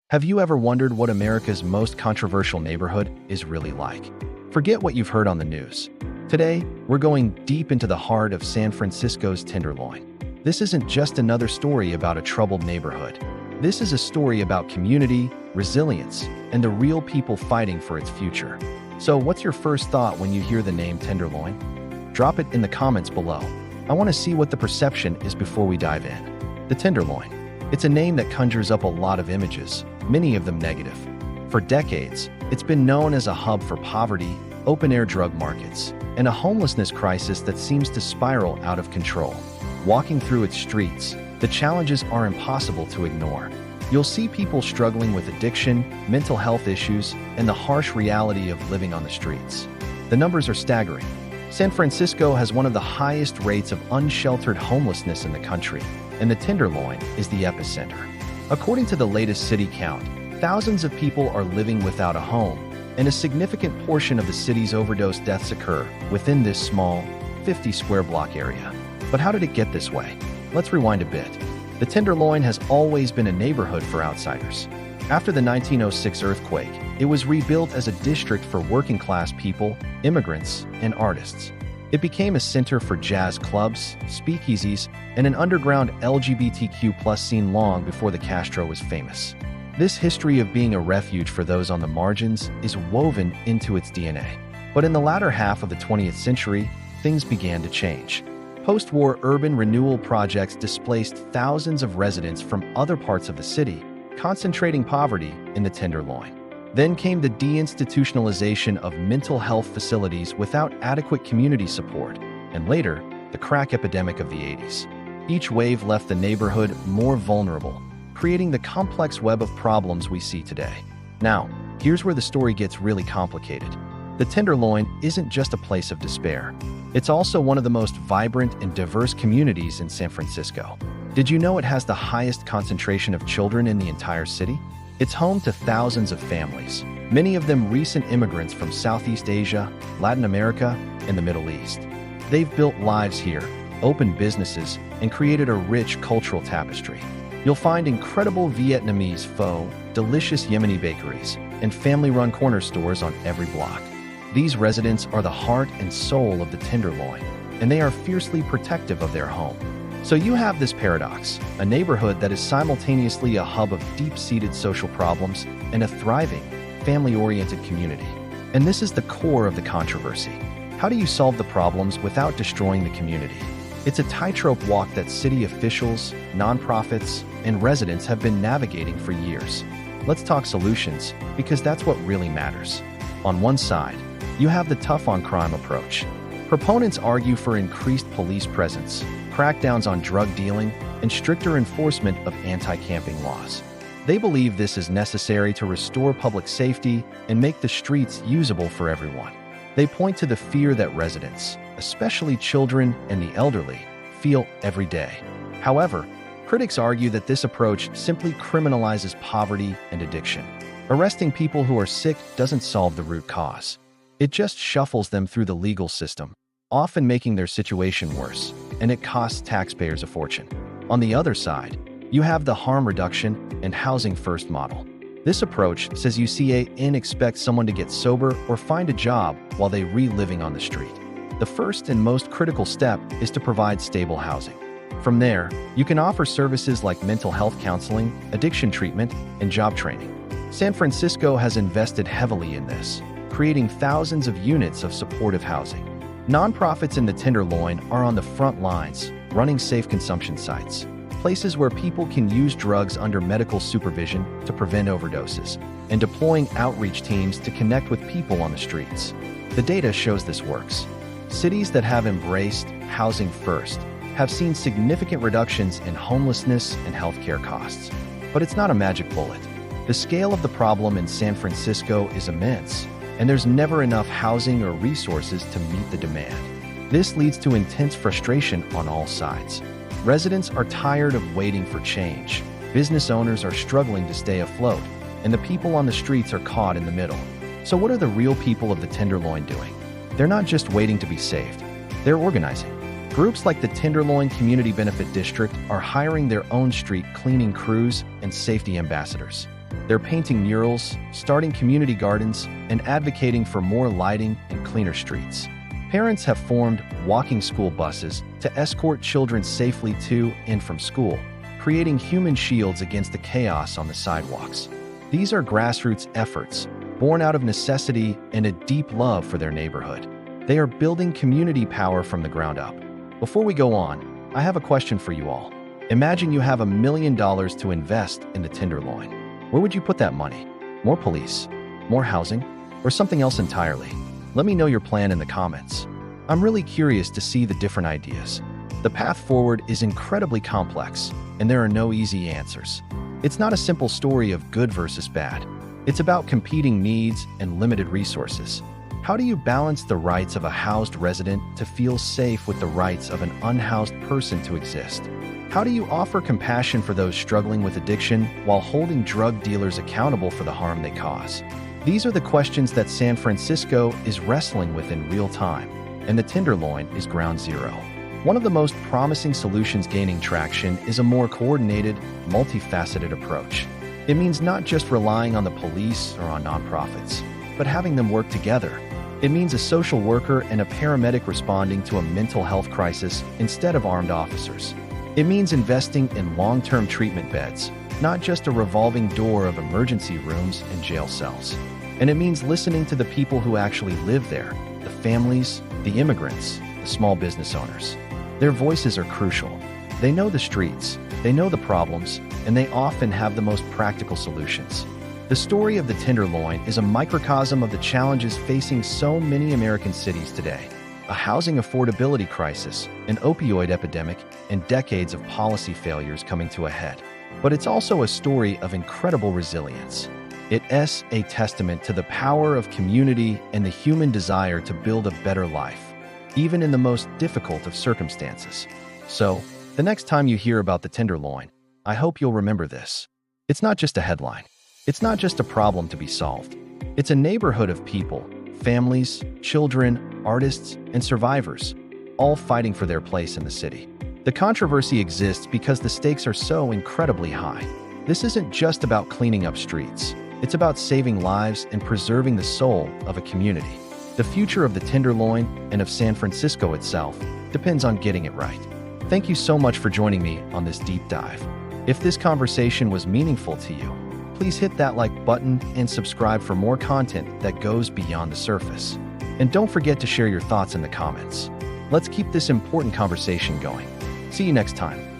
Have you ever wondered what America's most controversial neighborhood is really like? Forget what you've heard on the news. Today, we're going deep into the heart of San Francisco's Tenderloin. This isn't just another story about a troubled neighborhood. This is a story about community, resilience, and the real people fighting for its future. So what's your first thought when you hear the name Tenderloin? Drop it in the comments below. I want to see what the perception is before we dive in. The Tenderloin. It's a name that conjures up a lot of images, many of them negative. For decades, it's been known as a hub for poverty, open-air drug markets, and a homelessness crisis that seems to spiral out of control. Walking through its streets, the challenges are impossible to ignore. You'll see people struggling with addiction, mental health issues, and the harsh reality of living on the streets. The numbers are staggering. San Francisco has one of the highest rates of unsheltered homelessness in the country, and the Tenderloin is the epicenter. According to the latest city count, thousands of people are living without a home, and a significant portion of the city's overdose deaths occur within this small, 50-square block area. But how did it get this way? Let's rewind a bit. The Tenderloin has always been a neighborhood for outsiders. After the 1906 earthquake, it was rebuilt as a district for working-class people, immigrants, and artists. It became a center for jazz clubs, speakeasies, and an underground LGBTQ+ scene long before the Castro was famous. This history of being a refuge for those on the margins is woven into its DNA. But in the latter half of the 20th century, things began to change. Post-war urban renewal projects displaced thousands of residents from other parts of the city, concentrating poverty in the Tenderloin. Then came the deinstitutionalization of mental health facilities without adequate community support, and later, the crack epidemic of the 80s. Each wave left the neighborhood more vulnerable, creating the complex web of problems we see today. Now, here's where the story gets really complicated. The Tenderloin isn't just a place of despair. It's also one of the most vibrant and diverse communities in San Francisco. Did you know it has the highest concentration of children in the entire city? It's home to thousands of families, many of them recent immigrants from Southeast Asia, Latin America, and the Middle East. They've built lives here, opened businesses, and created a rich cultural tapestry. You'll find incredible Vietnamese pho, delicious Yemeni bakeries, and family-run corner stores on every block. These residents are the heart and soul of the Tenderloin, and they are fiercely protective of their home. So you have this paradox, a neighborhood that is simultaneously a hub of deep-seated social problems and a thriving, family-oriented community. And this is the core of the controversy. How do you solve the problems without destroying the community? It's a tightrope walk that city officials, nonprofits, and residents have been navigating for years. Let's talk solutions, because that's what really matters. On one side, you have the tough-on-crime approach. Proponents argue for increased police presence, crackdowns on drug dealing, and stricter enforcement of anti-camping laws. They believe this is necessary to restore public safety and make the streets usable for everyone. They point to the fear that residents, especially children and the elderly, feel every day. However, critics argue that this approach simply criminalizes poverty and addiction. Arresting people who are sick doesn't solve the root cause. It just shuffles them through the legal system, often making their situation worse, and it costs taxpayers a fortune. On the other side, you have the harm reduction and housing first model. This approach says you see and expect someone to get sober or find a job while they re-living on the street. The first and most critical step is to provide stable housing. From there, you can offer services like mental health counseling, addiction treatment, and job training. San Francisco has invested heavily in this, creating thousands of units of supportive housing. Nonprofits in the Tenderloin are on the front lines, running safe consumption sites, places where people can use drugs under medical supervision to prevent overdoses, and deploying outreach teams to connect with people on the streets. The data shows this works. Cities that have embraced housing first have seen significant reductions in homelessness and healthcare costs. But it's not a magic bullet. The scale of the problem in San Francisco is immense, and there's never enough housing or resources to meet the demand. This leads to intense frustration on all sides. Residents are tired of waiting for change, business owners are struggling to stay afloat, and the people on the streets are caught in the middle. So what are the real people of the Tenderloin doing? They're not just waiting to be saved, they're organizing. Groups like the Tenderloin Community Benefit District are hiring their own street cleaning crews and safety ambassadors. They're painting murals, starting community gardens, and advocating for more lighting and cleaner streets. Parents have formed walking school buses to escort children safely to and from school, creating human shields against the chaos on the sidewalks. These are grassroots efforts, born out of necessity and a deep love for their neighborhood. They are building community power from the ground up. Before we go on, I have a question for you all. Imagine you have $1 million to invest in the Tenderloin. Where would you put that money? More police? More housing? Or something else entirely? Let me know your plan in the comments. I'm really curious to see the different ideas. The path forward is incredibly complex, and there are no easy answers. It's not a simple story of good versus bad. It's about competing needs and limited resources. How do you balance the rights of a housed resident to feel safe with the rights of an unhoused person to exist? How do you offer compassion for those struggling with addiction while holding drug dealers accountable for the harm they cause? These are the questions that San Francisco is wrestling with in real time, and the Tenderloin is ground zero. One of the most promising solutions gaining traction is a more coordinated, multifaceted approach. It means not just relying on the police or on nonprofits, but having them work together. It means a social worker and a paramedic responding to a mental health crisis instead of armed officers. It means investing in long-term treatment beds, not just a revolving door of emergency rooms and jail cells. And it means listening to the people who actually live there, the families, the immigrants, the small business owners. Their voices are crucial. They know the streets, they know the problems, and they often have the most practical solutions. The story of the Tenderloin is a microcosm of the challenges facing so many American cities today. A housing affordability crisis, an opioid epidemic, and decades of policy failures coming to a head. But it's also a story of incredible resilience. It's a testament to the power of community and the human desire to build a better life, even in the most difficult of circumstances. So, the next time you hear about the Tenderloin, I hope you'll remember this. It's not just a headline. It's not just a problem to be solved. It's a neighborhood of people, families, children, artists, and survivors, all fighting for their place in the city. The controversy exists because the stakes are so incredibly high. This isn't just about cleaning up streets. It's about saving lives and preserving the soul of a community. The future of the Tenderloin and of San Francisco itself depends on getting it right. Thank you so much for joining me on this deep dive. If this conversation was meaningful to you, please hit that like button and subscribe for more content that goes beyond the surface. And don't forget to share your thoughts in the comments. Let's keep this important conversation going. See you next time.